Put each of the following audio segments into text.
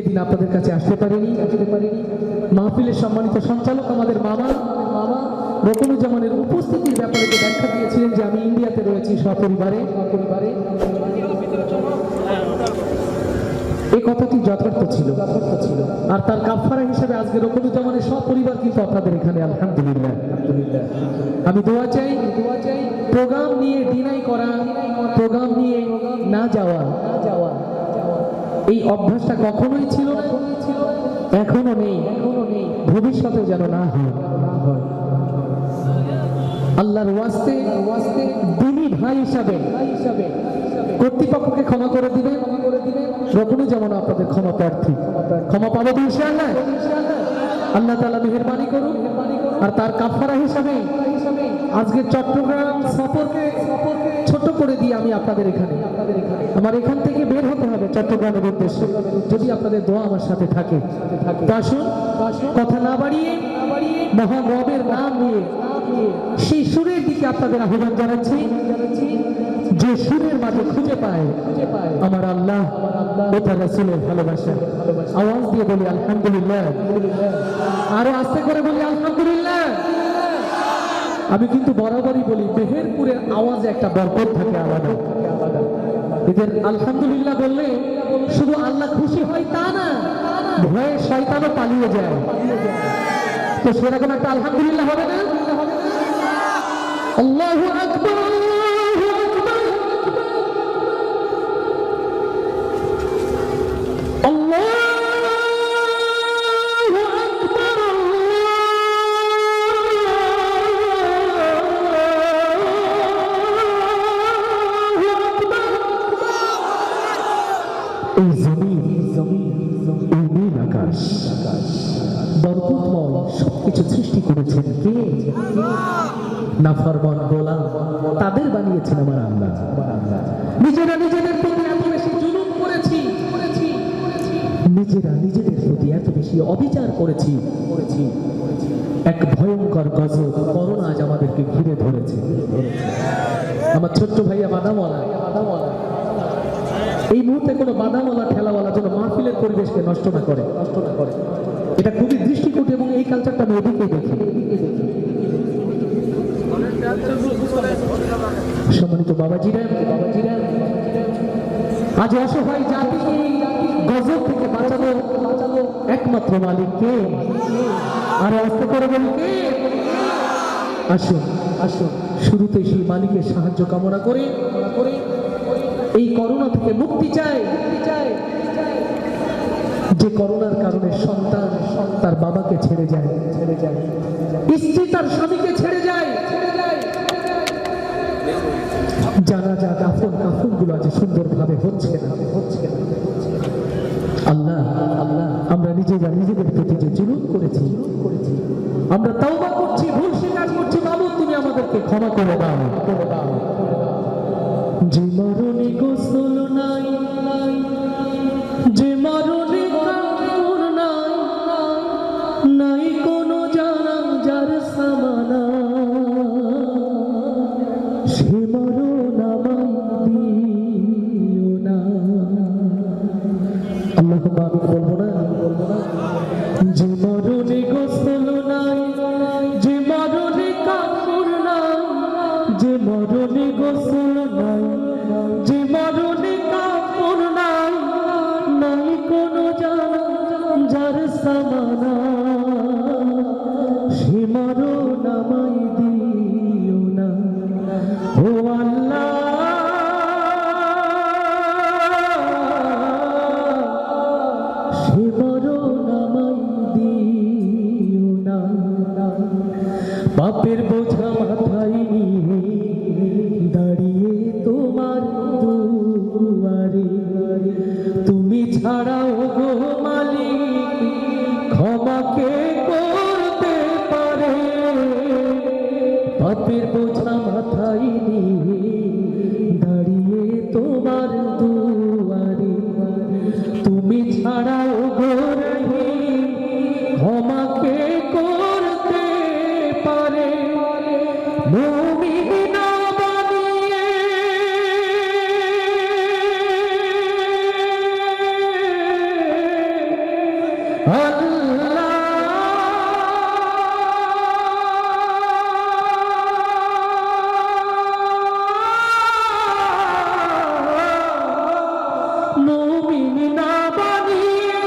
সেদিন আপনাদের কাছে আসতে পারেনি। মাহফিলের সম্মানিত সঞ্চালক আমাদের মামা রকনুজ্জামানের উপস্থিতির ব্যাপারে যে ব্যাখ্যা দিয়েছিলেন যে আমি ইন্ডিয়াতে রয়েছি সপরিবারে, এই কথাটি যথার্থ ছিল। আর তার কাফারা হিসেবে আজকে রকনুজ্জামানের সপরিবার কিন্তু আপনাদের এখানে আলহামদুলিল্লাহ। আমি দোয়া চাই প্রোগ্রাম নিয়ে ডিনাই করা, প্রোগ্রাম নিয়ে না যাওয়া, এই অভ্যাসটা কখনোই ছিল না, এখনো নেই, ভবিষ্যতে যেন না হয়। আল্লাহর ওয়াস্তে দিনী ভাই হিসাবে কর্তৃপক্ষকে ক্ষমা করে দিবে, রকনুজ্জামান আপনাদের ক্ষমা প্রার্থী, ক্ষমা পাবো তো ইনশাআল্লাহ। আল্লাহ তাআলা মেহেরবানি করুন। আর তার কাফারা হিসাবে আজকে চট্টগ্রাম সফরকে ছোট করে দিয়ে আমি আপনাদের এখানে আমার এখান থেকে বের হতে হবে চট্টগ্রামের উদ্দেশ্যে, যদি আপনাদের দোয়া আমার সাথে থাকে। তো আসুন কথা না বাড়িয়ে মহান রবের নাম নিয়ে সেই সুরের দিকে আপনাদের আহ্বান জানাচ্ছি, যে সুরের মাঝে খুঁজে পায় আমার আল্লাহ ও তার রাসূলের ভালোবাসা। আওয়াজ দিয়ে বলি আলহামদুলিল্লাহ, আরো আস্তে করে বলি আলহামদুলিল্লাহ। আমি কিন্তু বরাবরই বলি মেহেরপুরের আওয়াজে একটা বরকত থাকে আলাদা। এদের আলহামদুলিল্লাহ বললে শুধু আল্লাহ খুশি হয় তা না, ভয়ে শয়তানও পালিয়ে যায়। তো সেরকম একটা আলহামদুলিল্লাহ হবে না? আল্লাহু আকবার, এই জমিন এই নীল আকাশ বরকতময় সবকিছু সৃষ্টি করেছেন কে? নাফরমান গোলাম তাদের বানিয়েছেন আমার আল্লাহ। নিজেরা নিজেদের প্রতি এত বেশি জুলুম করেছি, নিজেরা নিজেদের প্রতি এত বেশি অবিচার করেছি। এক ভয়ঙ্কর গজব করোনা আজ আমাদেরকে ঘিরে ধরেছে। আমার ছোট্ট ভাইয়া বাদামওয়ালা এই মুহূর্তে কোনো বাদামওয়ালা ঠেলাওয়ালা যেন মাহফিলের পরিবেশকে নষ্ট না করে। এটা খুবই দৃষ্টিকটু এবং এই কালচারটা আমি ওদিকে দেখি। সম্মানিত বাবাজিরা, আজ অসহায় জাতিকে গজব থেকে বাঁচানো একমাত্র মালিক কে? আর আস্তে করে বলি কে? আসুন শুরুতেই সেই মালিকের সাহায্য কামনা করে এই করোনা থেকে মুক্তি চাই। যে করোনার কারণে সন্তান তার বাবাকে ছেড়ে যায়, স্ত্রী তার স্বামীকে ছেড়ে যায়, জানাজা দাফন কাফনগুলো আজ সুন্দরভাবে হচ্ছে না। আল্লাহ আমরা নিজেরা নিজেদের প্রতি যে জুলুম করেছি, আমরা তাওবা করছি, ভুল স্বীকার করছি। বাবু তুমি আমাদেরকে ক্ষমা করে দাও। যে মরণে গোসল নাই, যে মরণে কাপড় নাই, নাই কোনো জানাজার সামানা, সে মরণ আমায় দিও না। আল্লাহুম্মা আমিন বলবো না? যে মরণে গোসল নাই, যে মরণে কাপড় নাই, যে মরণে গোসল নাই, যে মরণে কাপড় নাই, নাই কোনো জানাজার সামানা, সে মরণ আমায় দিও না। ও আল্লাহ সে মরণ আমায় দিও না। পাপের বোঝা মাথায় নিয়ে দাঁড়িয়ে তোমার দুয়ারে, তুমি ছাড়াও গো মালিক ক্ষমা কে করতে পারে? পাপের বোঝা মাথায় নিয়ে দাঁড়িয়ে তোমার দুয়ারে, তুমি ছাড়াও গো রহিম ক্ষমা কে করতে পারে? মুমিন না বানিয়ে আল্লাহ মুমিন না বানিয়ে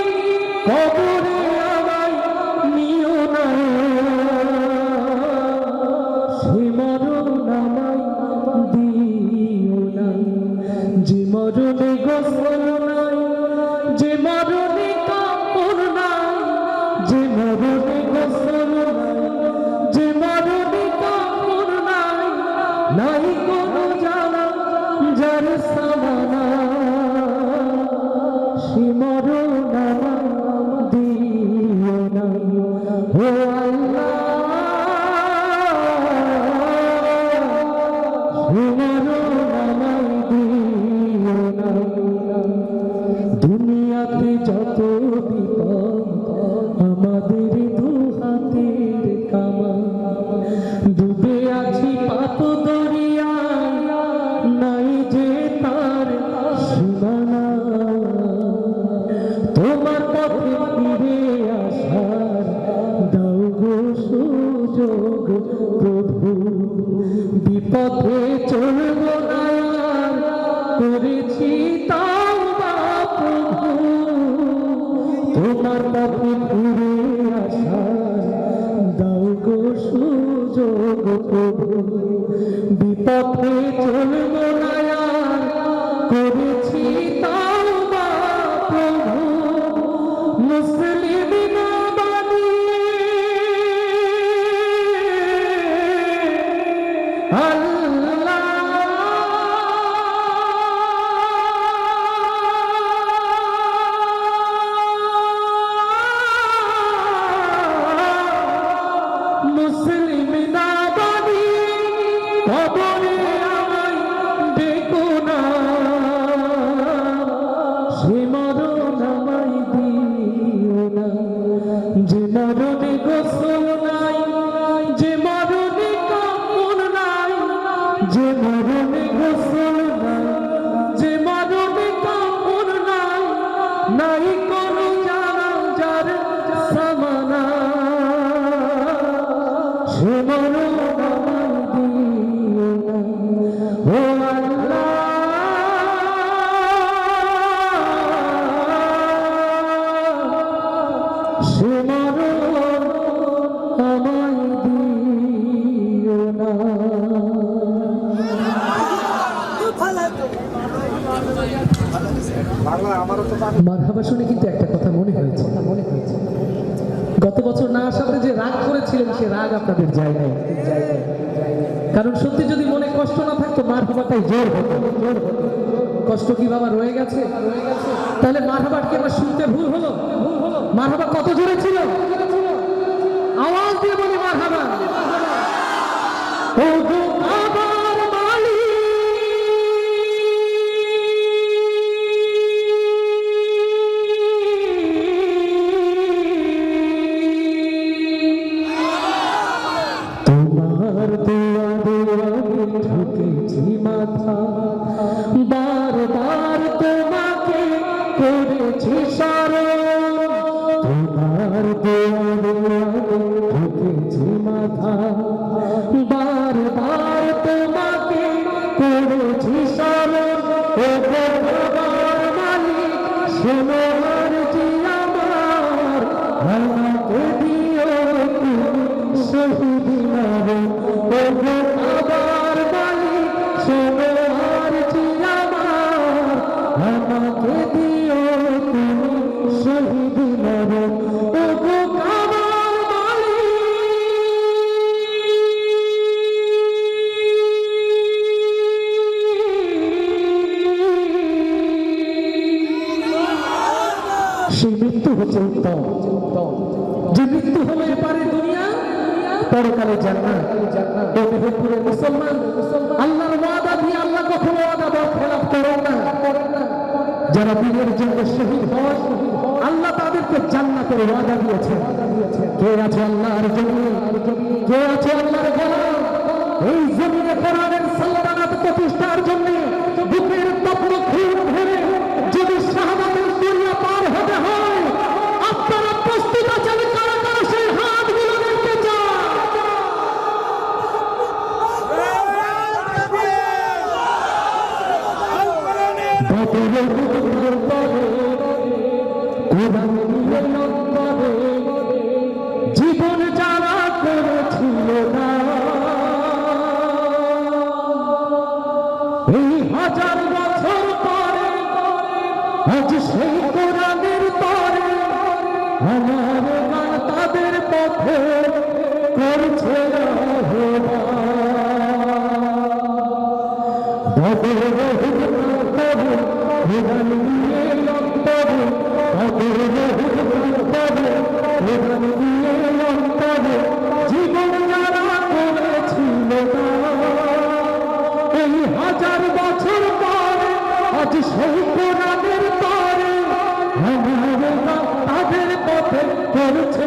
কবরে আমায় নিও না, সে মরণ আমায় দিও না, যে মরণে গোসল নাই, যে মরণে কাপড় নাই, যে মরণে গোসল নাই, যে মরণে কাপড় নাই, নাই কোনো জানা যার সামানা, সে মরণ আমায় দিও না। ও আল্লাহ সে মরণ আমায় দিও না। দুনিয়াতে যত বিপদ আমাদের দু হাতের কামা, ডুবে আছি পাপ দরিয়ায়, নাই যে তার সীমানা, তোমার পথে ফিরে আসার দাও গো সুযোগ প্রভু, বিপথে চলব না আর, করেছি তাওবা প্রভু, তোমার পথে ফিরে আসার দাও গো সুযোগ প্রভু, বিপথে চলব না আর, করেছি তাওবা প্রভু, মুসলিম না বানিয়ে আল্লাহ মুসলিম না বানিয়ে কবরে আমায় ডেকো না, সে মরণ আমায় দিও না, যে মরণে গোসল নাই, যে মরণে কাপড় নাই, যে মরণে গোসল নাই, যে মরণে কাপড় নাই, নাই কোনো জানা যার সামানা, সে মরণ আমায় দিও না। ও আল্লাহ সে মরণ আমায় দিও না। মারহাবা শুনে কিন্তু একটা কথা মনে হয়েছে, গত বছর না আসাতে যে রাগ করেছিলেন সে রাগ আপনাদের যায় নাই, কারণ সত্যি যদি মনে কষ্ট না থাকতো মারহাবাটাই জোর হতো। কষ্ট কি বাবা রয়ে গেছে? তাহলে মারহাবাট কি আমার শুনতে ভুল হলো? মারহাবা কত জোরে ছিল? আওয়াজ দিয়ে বলি মারহাবা। ও গো আমার মালিক, তোমার দুয়ারে ঠুকেছি মাথা, বারবার তোমাকে করেছি স্মরণ, তোমার দুয়ারে ঠুকেছি মাথা, বারবার তোমাকে করেছি স্মরণ, ও গো আমার মালিক শোনো আরজি আমার, আমাকে দিও তুমি শহীদ মরণ, ও গো আমার মালিক শোনো আরজি আমার, আমাকে দিও তুমি শহীদ মরণ, ও গো আমার মালিক। সেই মৃত্যু হচ্ছে উত্তম, যে মৃত্যু হলো এপারে দুনিয়া, পরকালে জান্নাত। ও মেহেরপুরের মুসলমান, আল্লাহর ওয়াদা দিয়ে আল্লাহ কখনো ওয়াদা বরখেলাপ করেন না। যারা দিনের জন্য শহীদ হয় আল্লাহ তাদেরকে জান্নাতের ওয়াদা দিয়েছেন। কে আছে আল্লাহর জন্য? কে আছে আল্লাহর গোলাম? এই জমিনে কোরআনের সালতানাত প্রতিষ্ঠার জন্য বুকের তপ্ত খুন ধরে যদি শাহাদাতের দুনিয়া পার হতে হয়, আপনারা জীবন যারা করেছিল না এই হাজার বছর পরে আজ সেই কোরআনের তরে আমার গান তাদের পথে করছে জীবন যারা করেছিল এই হাজার বছর পরে আজ সেই কোরআনের তরে আমার গান তাদের পথে করছে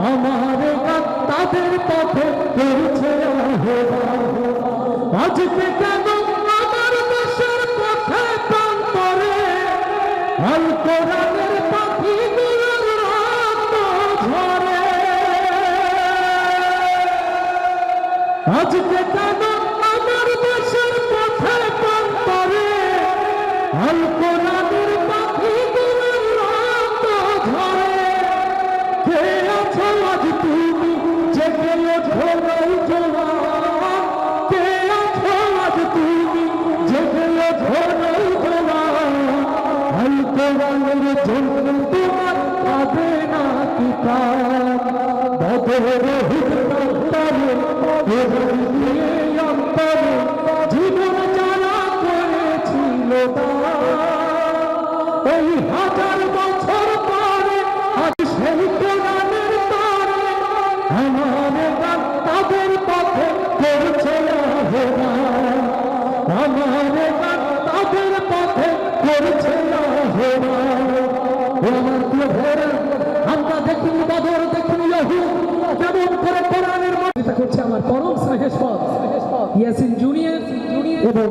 আমার গান তাদের পথে করছে আজকে কেন আমার দেশের পথে প্রান্তরে আল কোরআনের পাখিগুলোর রক্ত ঝরে আজকে কেন আমার দেশের পথে প্রান্তরে আল কোরআনের পাখিগুলোর রক্ত ঝরে কে আছো আজ তুমি জেগে ওঠো নৌজওয়ান কে আছো আজ তুমি জেগে ওঠো নৌজওয়ান আল কোরআনের জন্য তোমার পাবে না কিতাব বদরের হিকমতারে কোরআন দিয়ে অন্তরে জীবন যারা করেছিল এই হাজার বছর পরে আজ সেই কোরআনের তরে আমার গান তাদের পথে করছে আমার গান তাদের পথে করছে আমার প্রিয় ভাইরা আমরা দেখিনি বদর দেখিনি ইহুদ কেমন করে কোরআনের মর্যাদা করছে আমার পরম স্নেহের পথ ইয়াসিন জুনিয়র এবং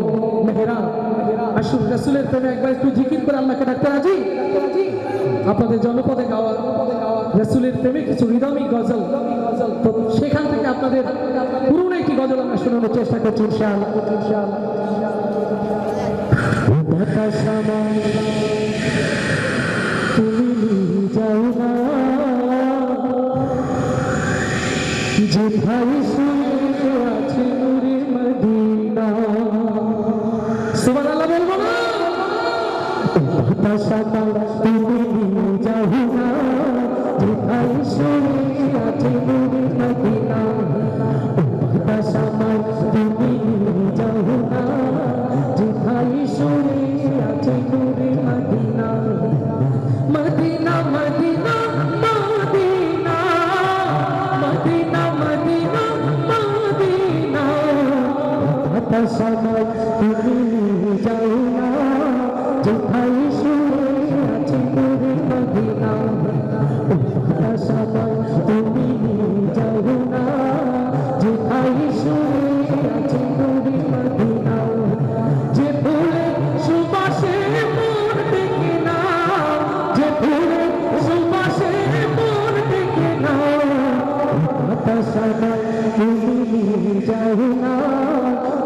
মেহরা আসুন রাসূলের প্রেমে একবার একটু জিকির করে আল্লাহকে ডাকতে রাজি আপনাদের জনপদে গাওয়া রাসূলের প্রেমে কিছু হৃদয়ী গজল তো সেখান থেকে আপনাদের পুরনো একটি গজল আমরা শোনানোর চেষ্টা করছি ইনশাআল্লাহ তুমি যাও না যে ভাই শুনে আছে নূরে মদিনা সুবহানাল্লাহ বলবো না বাতাসা তুমি যাও না যে ভাই শুনে আছে নূরে মদিনা বাতাসা তুমি যাও না যে ভাই শুনে আছে নূরে Medina Medina Medina Medina Medina Medina Medina বাতাসা তুমি যাও না যে ভাই শুনে আছে নূরে মদিনা বাতাসা তুমি যাও না যে ভাই শুনে আছে নূরে মদিনা যে ফুলে সুবাসে মন ডেকে না যে ফুলে সুবাসে মন ডেকে না বাতাসা তুমি যাও না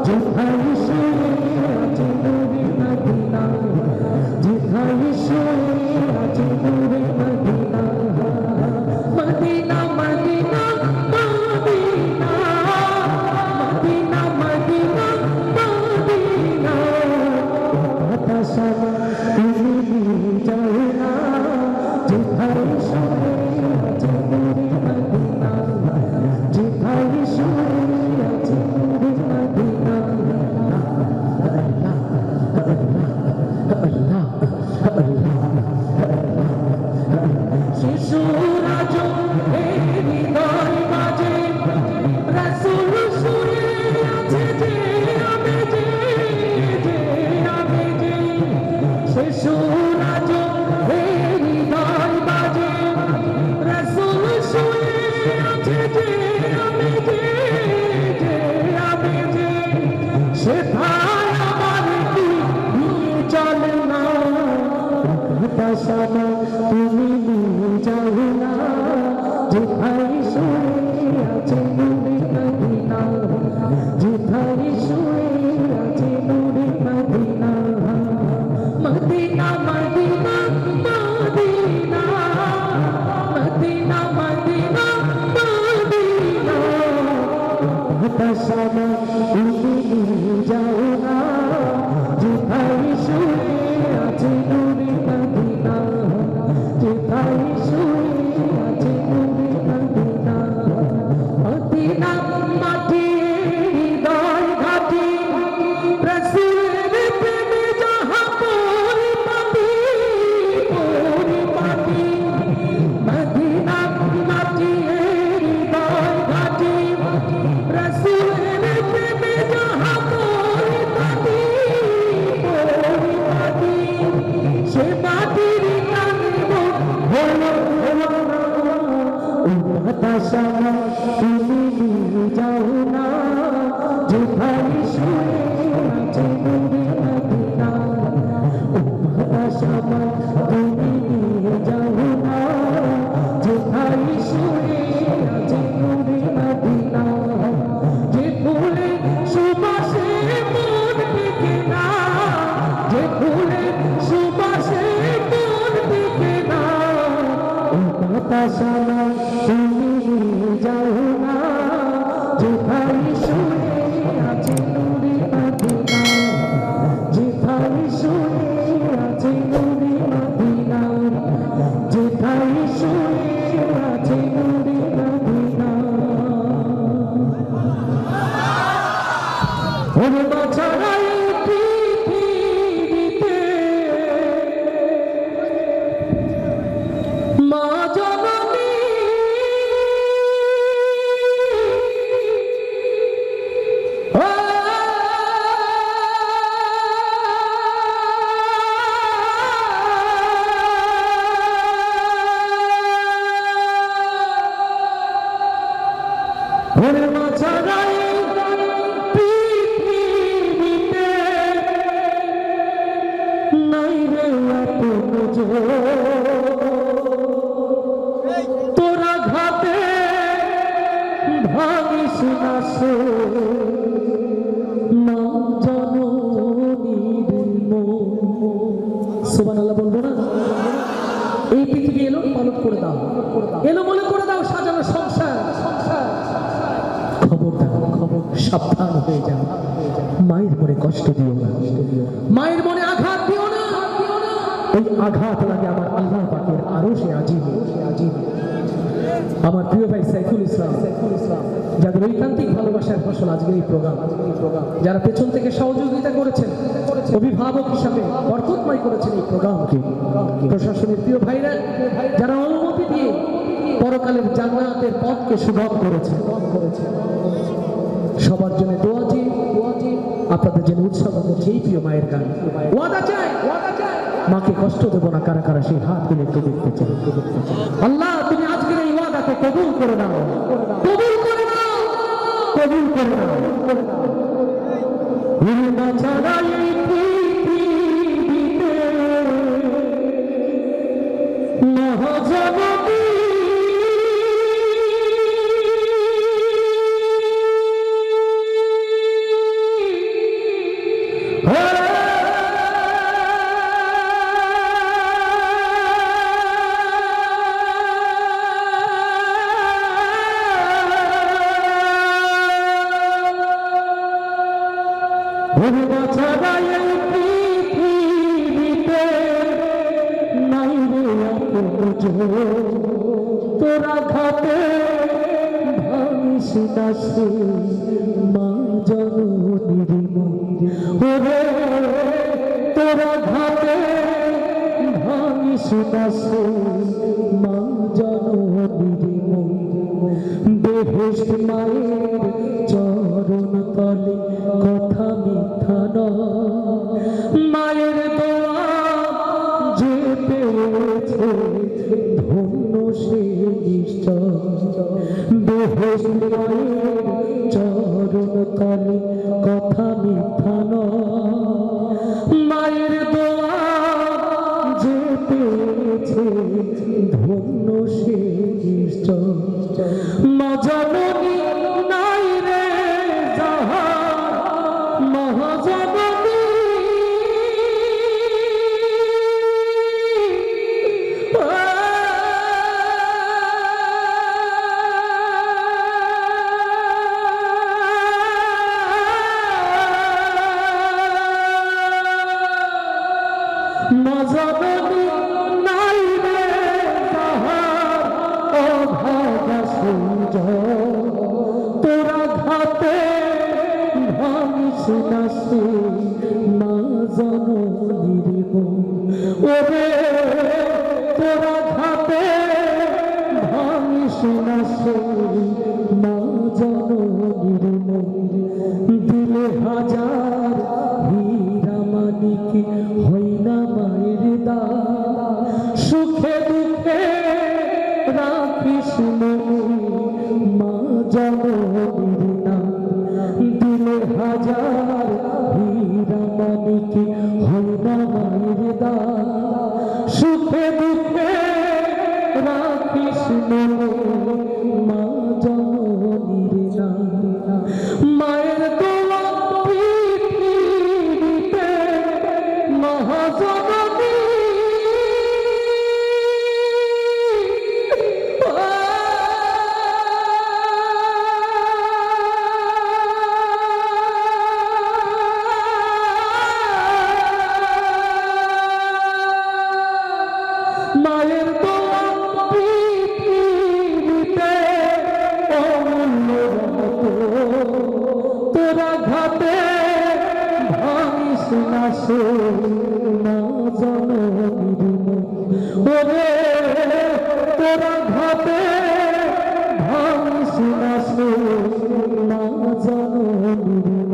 যে ভাই শুনে আছে নূরে মদিনা যে ভাই শুনে আছে নূরে Medina Medina Medina Medina Medina Medina Medina বাতাসা তুমি যাও না যে ভাই শুনে আছে নূরে মদিনা যে ভাই শুনে আছে নূরে মদিনা শিশুরা জন্মে হৃদয় মাঝে রাসূল শুয়ে আছে যে আমি যে আমি যে শিশুরা জন্মে হৃদয় মাঝে রাসূল শুয়ে আছে যে আমি যে আমি যে সে ভাই আমার কি নিয়ে চলে না বাতাসা তুমি যাও না যে ভাই শুয়ে আছে নূরে মদিনা যে ভাই শুয়ে আছে নূরে মদিনা মদিনা মদিনা হতাশা নয় তুমি যাও না যেথায় শুয়ে আছে নূরে মদিনা যেথায় শুয়ে আছে নূরে মদিনা যেথায় শুয়ে আছে নূরে মদিনা ওরে বাছারাই পৃথিবীতে মা জননী ওরে বাছারাই পৃথিবীতে নাই রে আপন তোরা ঘাতে ভাঙিস না সে মা জননীর সুবহানাল্লাহ বলবো না এই পৃথিবী এলো পালন করে দাও এলো মনে করে দাও সাজানো সংসার খবর সাবধান হয়ে যাও মায়ের মনে কষ্ট দিও না মায়ের মনে আঘাত দিও না ওই আঘাত লাগে আমার আল্লাহ পাকের আরশে আজিম আমার প্রিয় ভাই সাইফুল ইসলাম যাদের ঐকান্তিক ভালোবাসার ফসল আজকের এই প্রোগ্রাম যারা পেছন থেকে সহযোগিতা করেছেন অভিভাবক হিসাবে বরকতময় করেছেন এই প্রোগ্রামকে প্রশাসনের প্রিয় ভাইরা যারা অনুমতি দিয়ে পরকালের জান্নাতের পথকে সুগম করেছে সবার জন্য দোয়া চাই আপনাদের জন্য উৎসব করছে এই প্রিয় মায়ের গান ওয়াদা চাই মাকে কষ্ট দেবো না কারা কারা সেই হাত তুলে একটু দেখতে চাই আল্লাহ তুমি আজকের এই ওয়াদাকে কবুল করে নাও কবুল করে নাও কবুল করে নাও মহাজগতী তোরা ঘাতে ভাঙিস না সে মা জননীর ওরে তোরা ঘাতে ভাঙিস না সে মা জননীর বেহেশত মায়ের চরণ তলে কথা মিথ্যা নয় মায়ের দোয়া যে পেয়েছে ধন্য সে নিশ্চয় বেহেশত মায়ের চরণ তলে কথা মিথ্যা নয় মায়ের দোয়া যে পেয়েছে ধন্য সে নিশ্চয় মা জননী নাই রে যাহা মহাজননী মজাবনী নাই রে তাহার অভাগা সূর্য তোরা ঘাতে ভাঙিস না সে মা জননীর ওরে তোরা ঘাতে ভাঙিস না সে মা জননীর দিলে হাজার হীরা মানিক হই না মায়ের দা সুখে দুঃখে রাখিস মনে মা জননীর নাম দিলে হাজার হীরা মানিক হই না মায়ের দা সুখে দুঃখে রাখিস মনে মা জননীর নাম মায়ের দোয়া পৃথিবীতে মহাজননী মায়ের দোয়া পৃথিবীতে অমূল্য তোরা ঘাটে ভাঙিস না সোনা জননীর ওরে তোরা ঘাটে ভাঙিস না সোনা জননীর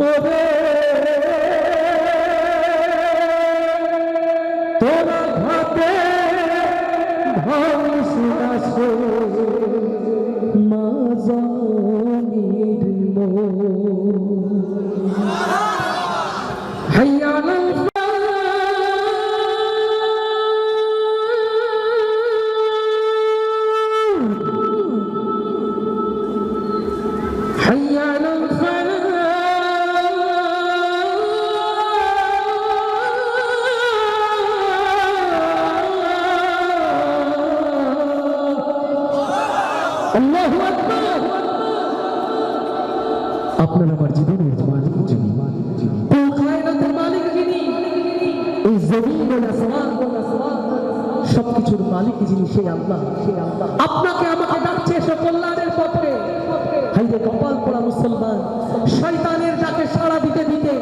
ওরে তোরা ঘাটে ভাঙিস না সোনা জননীর حي على الفلاح حي على الفلاح الله أكبر আপনার আমার জীবনের মালিক যিনি কায়নাতের মালিক যিনি এই জমিন ও আসমান সবকিছুর মালিক যিনি সেই আল্লাহ আপনাকে আমাকে ডাকছে এসে কল্যাণের পথে হাইরে কপাল পোড়া মুসলমান শয়তানের ডাকে সাড়া দিতে দিতে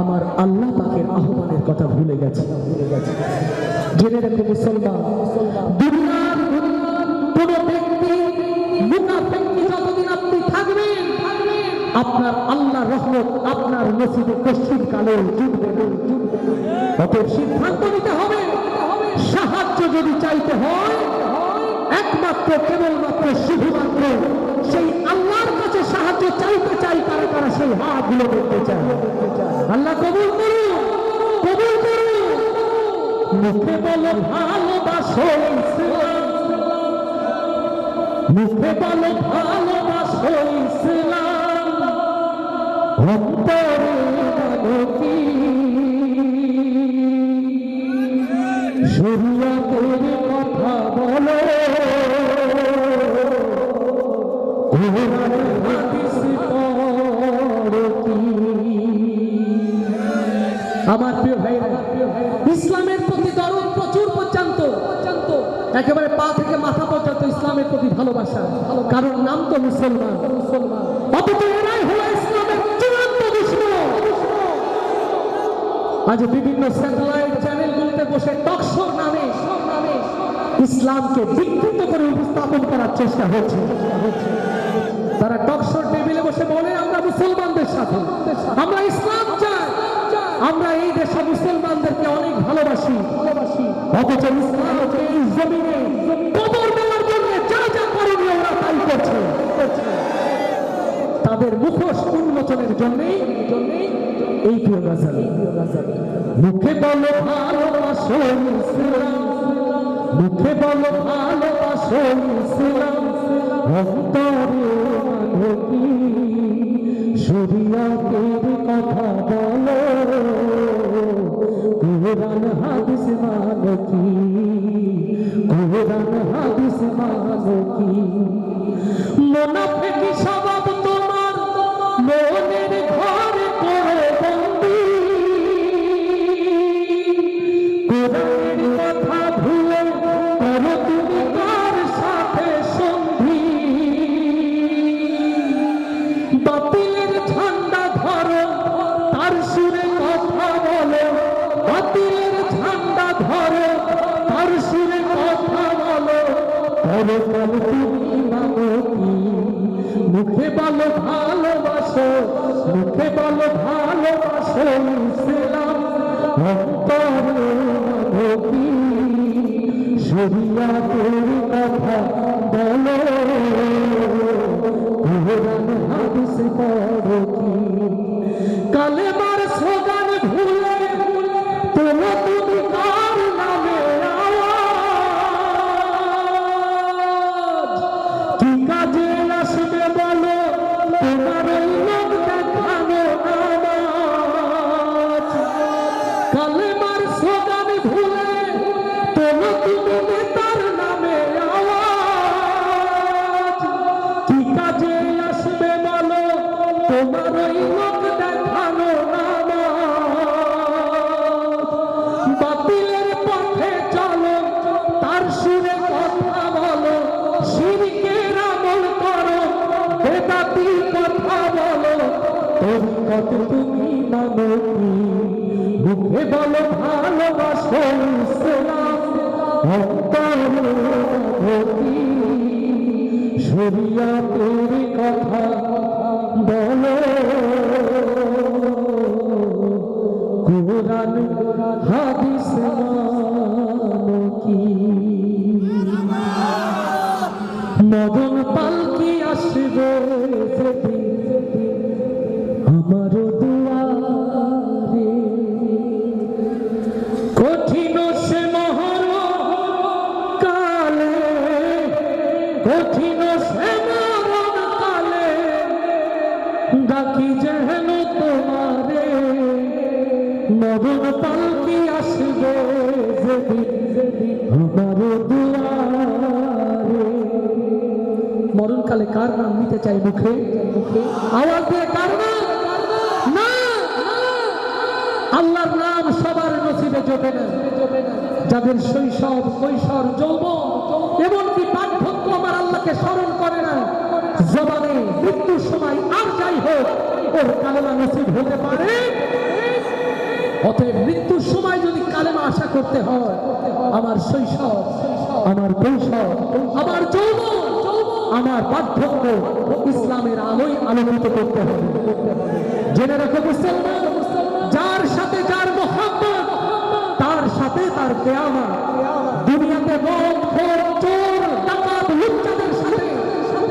আমার আল্লাহ পাকের আহ্বানের কথা ভুলে গেছে জেনে রেখো মুসলমান দুনিয়ার কোন ব্যক্তি মুনাফিক যতদিন আপনি থাকবেন আপনার আল্লাহর রহমত আপনার নসিবে কষ্টির কালে জুটবে অতএব সিদ্ধান্ত নিতে হবে সাহায্য যদি চাইতে হয় একমাত্র কেবলমাত্র শুধুমাত্র সেই আল্লাহর কাছে সাহায্য চাইতে চাই কারা কারা সেই হাতগুলো দেখতে চায় আল্লাহ কবুল করুন মুখে বলো ভালোবাসো ইসলাম মুখে বলো ভালোবাসো ইসলাম অন্তরে বলো কি শরীয়তের কথা বলো কোরআন হাদিস পড়ো কি আমার প্রিয় ভাইরা ইসলামের প্রতি দরদ প্রচুর পর্যন্ত একেবারে পা থেকে মাথা পর্যন্ত ইসলামের প্রতি ভালোবাসা কারণ নাম তো মুসলমান অথচ এরাই হলো ইসলামের চূড়ান্ত দুশমন আজ বিভিন্ন স্যাটেলাইট চ্যানেলগুলোতে বসে টকশো নামে ইসলামকে বিকৃত করে উপস্থাপন করার চেষ্টা হচ্ছে তারা টকশোর টেবিলে বসে বলে আমরা মুসলমানদের সাথে আমরা ইসলাম চাই আমরা এই দেশে মুসলমানদেরকে অনেক ভালোবাসি অথচ ইসলামকে এই জমিনে কবর দেওয়ার জন্য যা যা করণীয় ওরা তাই করছে তাদের মুখোশ উন্মোচনের জন্যই এই প্রিয় গাজাল মুখে বলো ভালোবাসো ইসলাম মুখে বলো ভালোবাসো ইসলাম অন্তরে মানো কি শরীয়তের কথা বলো কোরআন হাদিস মানো কি কোরআন হাদিস মানো কি মুনাফিকি স্বভাব তোমার মনের ঘরে করে বন্দী কোরআনের কথা ভুলে করো তুমি কার সাথে সন্ধি বাতিলের ঝান্ডা ধরো তার সুরে কথা বলো বাতিলের ঝান্ডা ধরো তার সুরে কথা বলো পরকাল তুমি মানো কি মুখে বলো ভালোবাসো মুখে বলো ভালোবাসো ইসলাম অন্তরে মানো কি শরীয়তের কথা বলো কোরআন হাদিস পড়ো কি কালেমার স্লোগান ভুলে তোলো তুমি কার নামে আওয়াজ কি কাজে আসবে বলো তোমার ওই লোক দেখানো নামাজ কালেমার স্লোগান ভুলে তোলো তুমি নেতার নামে আওয়াজ কি কাজে আসবে বলো তোমার ওই লোক দেখানো নামাজ বাতিলের পথে শপথ তুমি মানো কি মুখে বলো ভালোবাসো ইসলাম অন্তরে ভক্তি শরীয়তের কথা বলো কোরআন হাদিস মানো কি মদন পালকি আসবে যেদিন আমার দুয়ারে কঠিন সে মহর কালে কঠিন সে মরণ কালে ডাকি যেন তোমারে মদন পালকি আসবে যেদিন আমার দুয়ারে মরণকালে কার নাম নিতে চাই মুখে আওয়াজ দিয়ে কার নাম না আল্লাহর নাম সবার নসিবে জোটে না যাদের শৈশব কৈশোর যৌবন এমনকি বার্ধক্য আমার আল্লাহকে স্মরণ করে না জবানে মৃত্যুর সময় আর যাই হোক ওর কালেমা নসিব হতে পারে অতএব মৃত্যুর সময় যদি কালেমা আশা করতে হয় আমার শৈশব আমার কৈশোর আমার যৌবন আমার বার্ধক্য ইসলামের আলোয় আলোকিত করতে হবে জেনে রাখো মুসলমান যার সাথে যার মোহাব্বত তার সাথে তার কিয়ামত দুনিয়াতে মদ খোর চোর ডাকাত লুচ্চাদের সাথে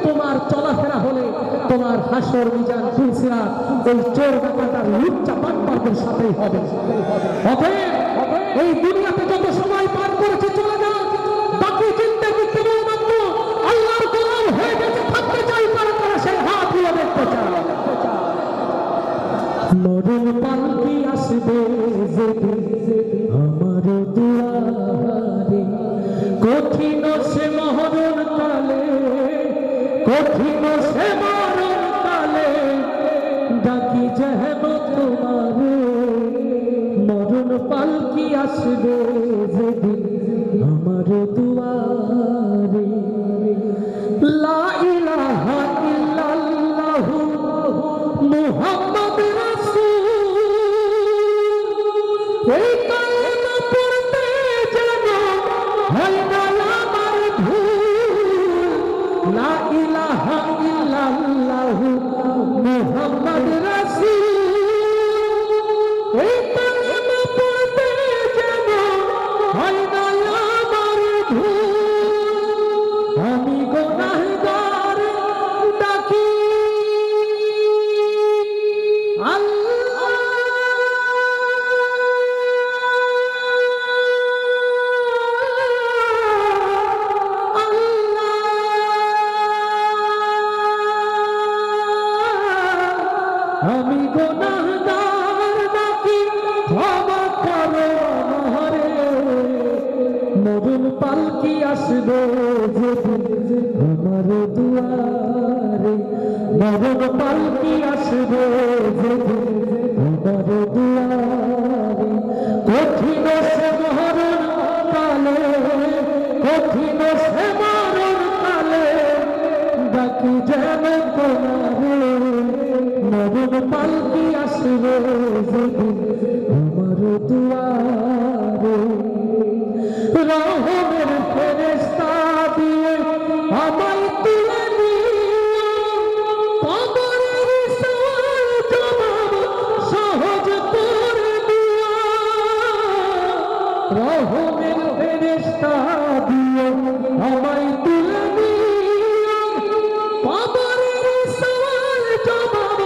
তোমার চলাফেরা হলে তোমার হাসর মিজান ফুলসিরাত ওই চোর ডাকাত আর লুচ্চা বাটপারদের সাথেই হবে অতএব এই দুনিয়াতে যত সময় পার করেছে চলে যাও বাকি জিন্দেগি কেবলমাত্র আল্লাহর গোলাম হয়ে গেছে থাকতে চাই তারা সেই হাত দিয়ে দেখতে চায় মরণ পালকি আসবে যেদিন আমার দুয়ারে কঠিন সে মরণ কালে কঠিন সে মরণ কালে ডাকি যেন তোমারে মরণ পালকি আসবে যেদিন আমার দুয়ারে লা ইলাহা ইল্লাল্লাহু মুহাম্মাদ এই কালেমা পড়তে যেন হয় না আমার ভুল লা ইলাহা ইল্লাল্লাহু মুহাম্মাদ রাসূল এই কালেমা পড়তে যেন হয় না আমার ভুল আমি গুনাহগার ডাকি আমি গুনাহগার ডাকি ক্ষমা করো আমারে মরণ পালকি আসবে যেদিন আমার দুয়ারে মরণ পালকি আসবে যেদিন আমার দুয়ারে কঠিন সে মরণ কালে কঠিন সে মরণ কালে ডাকি যেন তোমারে মরণ পালকি আসবে যেদিন আমার দুয়ারে রহমের ফেরেশতা দিয়ে আমায় তুলে নিও কবরের সওয়াল জবাব সহজ করে দিও রহমের ফেরেশতা দিয়ে আমায় তুলে নিও কবরের সওয়াল জবাব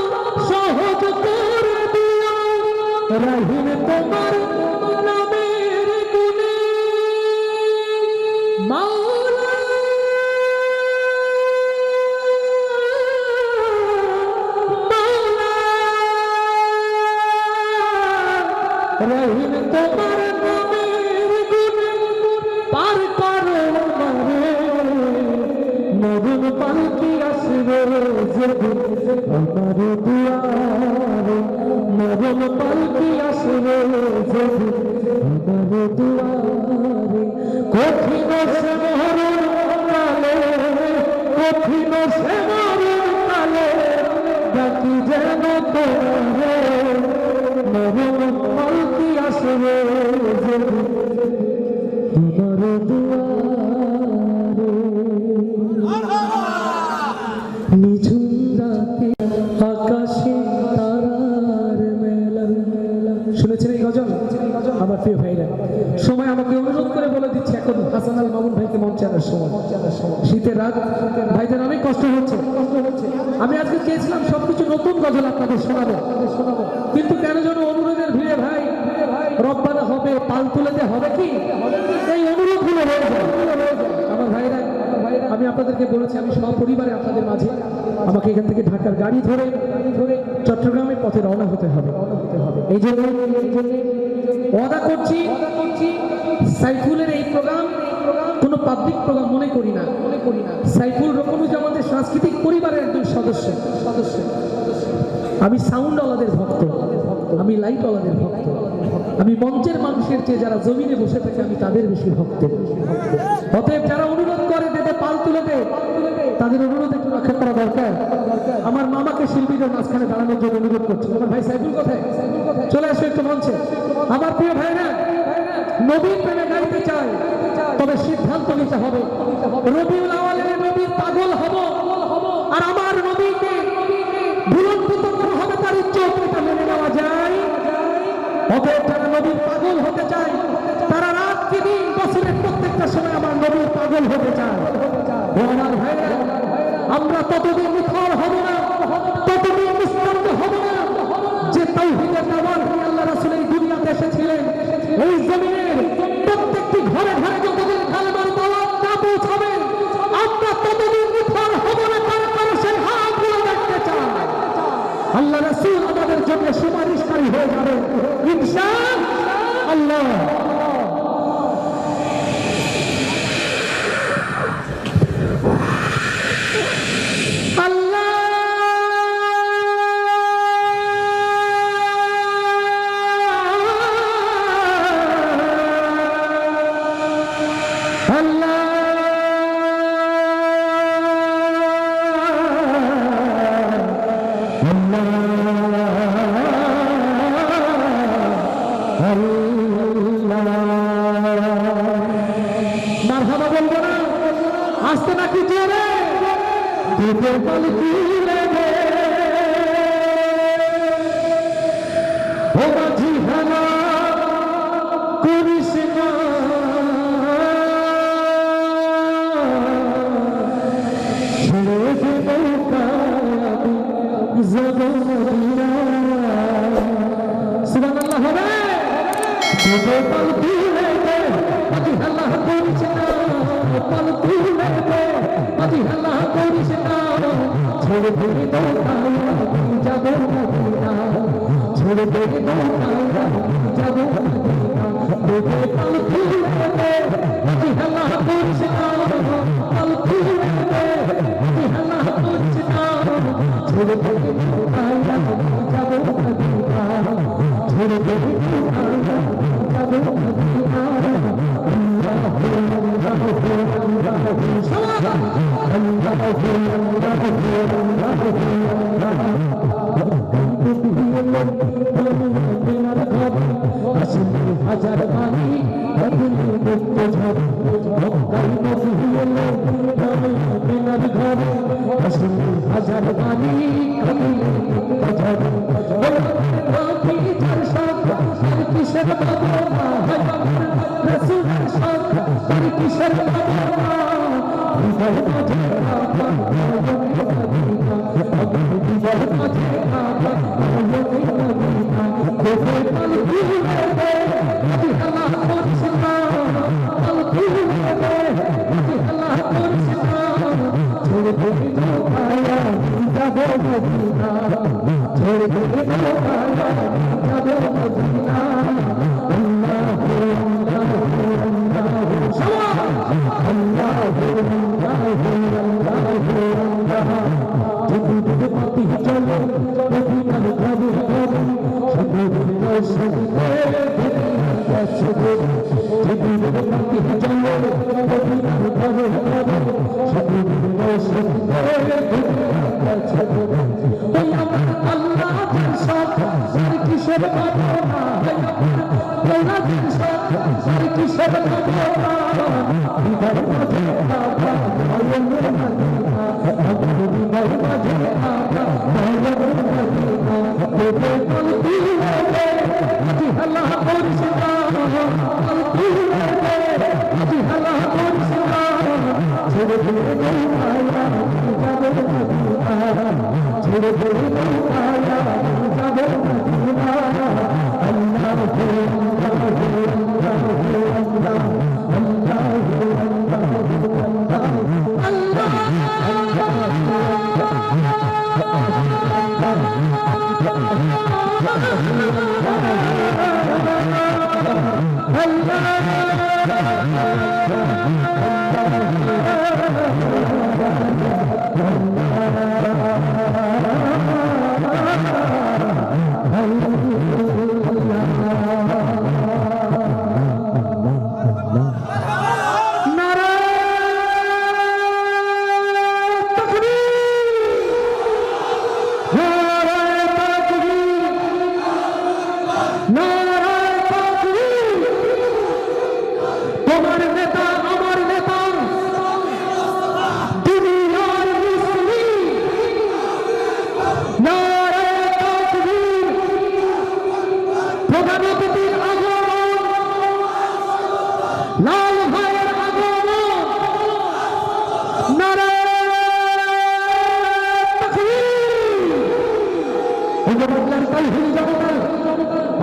সহজ করে দিও রহিম তোমার নামের গুণে মাওলা রহিম তোমার নামের গুণে পার করো আমারে মরণ পালকি আসবে যেদিন আমার দুয়ারে মরণ পালকি আসবে যেদিন আমার দুয়ারে কঠিন সে মরণ কালে কঠিন সে মরণ কালে ডাকি যেন তোমারে তোমার দুয়ারে নিঝুম রাতে আকাশে তারার মেলা। শুনেছেন এই গজল? আমার প্রিয় ভাইরা, সময় আমাকে অনুরোধ করে বলে দিচ্ছে এখন হাসান আল মামুন ভাইকে মঞ্চে আনার সময়। শীতের রাত, ভাইদের অনেক কষ্ট হচ্ছে। আমি আজকে চেয়েছিলাম সবকিছু নতুন গজল আপনাদের শোনাবো, কিন্তু কেন যেন অনুরোধের ভিড়ে ভাই রব্বানা হবে, পাল তুলেতে হবে, কি এই অনুরোধগুলো হয়ে যায়। আমার ভাইরা, আমি আপনাদেরকে বলেছি আমি সপরিবারে আপনাদের মাঝে, আমাকে এখান থেকে ঢাকার গাড়ি ধরে চট্টগ্রামের পথে রওনা হতে হবে। এই জন্য ওয়াদা করছি সাইফুলের এই প্রোগ্রাম কোনো পাবলিক প্রোগ্রাম মনে করি না। সাইফুল রকমুজ্জামানের সাংস্কৃতিক পরিবারের একজন সদস্য। আমি সাউন্ড ওয়ালাদের ভক্ত, আমি লাইট ওয়ালাদের ভক্ত, আমি মঞ্চের মানুষের চেয়ে যারা জমিনে বসে থাকে আমি তাদের বেশি ভক্ত। অতএব যারা অনুরোধ করে দেবে পাল তুলে দে, তাদের অনুরোধ একটু রক্ষা করা দরকার। আমার মামাকে শিল্পীদের মাঝখানে দাঁড়ানোর জন্য অনুরোধ করছি। আমার ভাই সাইফুল কোথায়? চলে আসো একটু মঞ্চে। আমার প্রিয় ভাইরা, নবীর প্রেমে গাইতে চাই, তবে সিদ্ধান্ত নিতে হবে। রবিউল আওয়ালের নবীর পাগল হব, আর আমার নবীকে ভুলন্ডিত হবে তার ইজ্জত, এটা মেনে নেওয়া যায়? অতএব যারা নবীর পাগল হতে চায় তারা রাত কি দিন বছরের প্রত্যেকটা সময় আমার নবীর পাগল হতে চায়। আমার ভাইরা, আমরা ততদিন নিখর হব না, ততদিন নিস্তব্ধ হব না যে তাওহীদের দাওয়াত নিয়ে আল্লাহ রাসূল এই দুনিয়াতে এসেছিলেন। এই জমিনের প্রত্যেকটি ঘরে ঘরে যতদিন কালেমার দাওয়াত না পৌঁছাবে আমরা ততদিন নিখর হব না। তারপরে সেই হাতগুলো দেখতে চাই। আল্লাহ রাসূল আমাদের জন্য সুপারিশকারী হয়ে যাবেন ইনশাআল্লাহ। মারহাবা বলবো না, আসতে নাকি জোরে দুধের পালকি লেগে ও মাঝি হেলা করিস না, ছেড়ে যে নৌকা আমি যাব মদিনা। সুবহানাল্লাহ হবে। দুধের পালকি লেগে মাঝি হেলা করিস না, পালকি লেগে মাঝি হেলা করিস না, ছেড়ে দে নৌকা আমি যাব মদিনা, ছেড়ে দে নৌকা আমি যাব মদিনা। দুধের পালকি লেগে মাঝি হেলা করিস না, পালকি লেগে মাঝি হেলা করিস না, ছেড়ে দে নৌকা আমি যাব মদিনা, ছেড়ে দে নৌকা আমি যাব মদিনা। হাজার বাণী মুক্ত ঝড় হাজার বাণী কিসের কিসের কিসের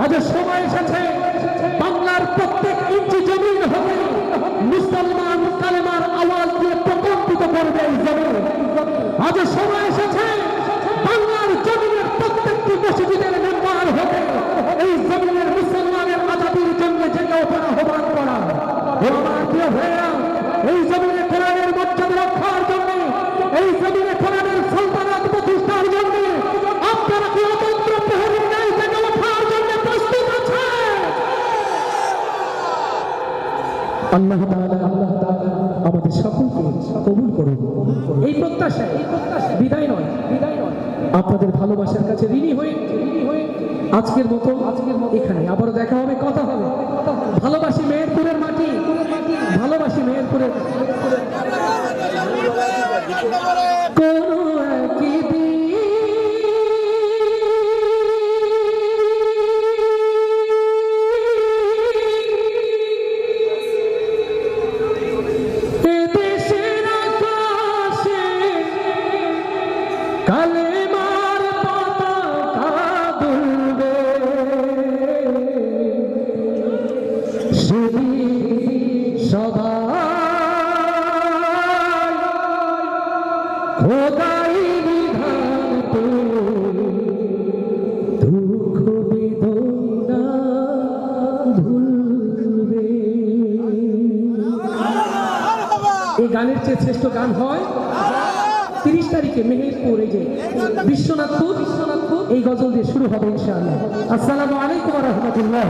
আজ সময় এসেছে বাংলার প্রত্যেক ইঞ্চি জমিন হবে মুসলমান কালেমার আওয়াজ দিয়ে প্রকম্পিত করবে এই জমিন। আজ সময় এসেছে বাংলার জমিনের প্রত্যেকটি মসজিদের নির্মাণ হবে এই জমিনের মুসলমানের আজাদির জন্য জেগে ওঠার আহ্বান করা। ও আমার প্রিয় ভাইয়েরা, এই জমিনে কোরআনের মর্যাদা রক্ষার জন্য, এই জমিনে কোরআনের সালতানাত প্রতিষ্ঠার জন্য আপনারা কি অতন্ত্র প্রহরীর ন্যায় জেগে ওঠার জন্য প্রস্তুত আছে? আল্লাহ তাআলা আমাদের সকলকে কবুল করুন এই প্রত্যাশায়। বিদায় নয়, আপনাদের ভালোবাসার কাছে ঋণী হয়ে আজকের মতো এখানে আবারও দেখা হবে, কথা হবে। ভালোবাসি মেহেরপুরের মাটি, ভালোবাসি মেহেরপুরের কোনো একদিন এদেশের আকাশে কালেমার পতাকা দুলবে, সেদিন সদাই খোদাই বিধান দুঃখ বেদনা ভুলবে। এই গানের চেয়ে শ্রেষ্ঠ গান হয় 30 তারিখে মেহেরপুর, এই যে বিশ্বনাথপুর, এই গজল দিয়ে শুরু হবে ইনশাআল্লাহ। আসসালামু আলাইকুম ওয়া রাহমাতুল্লাহ।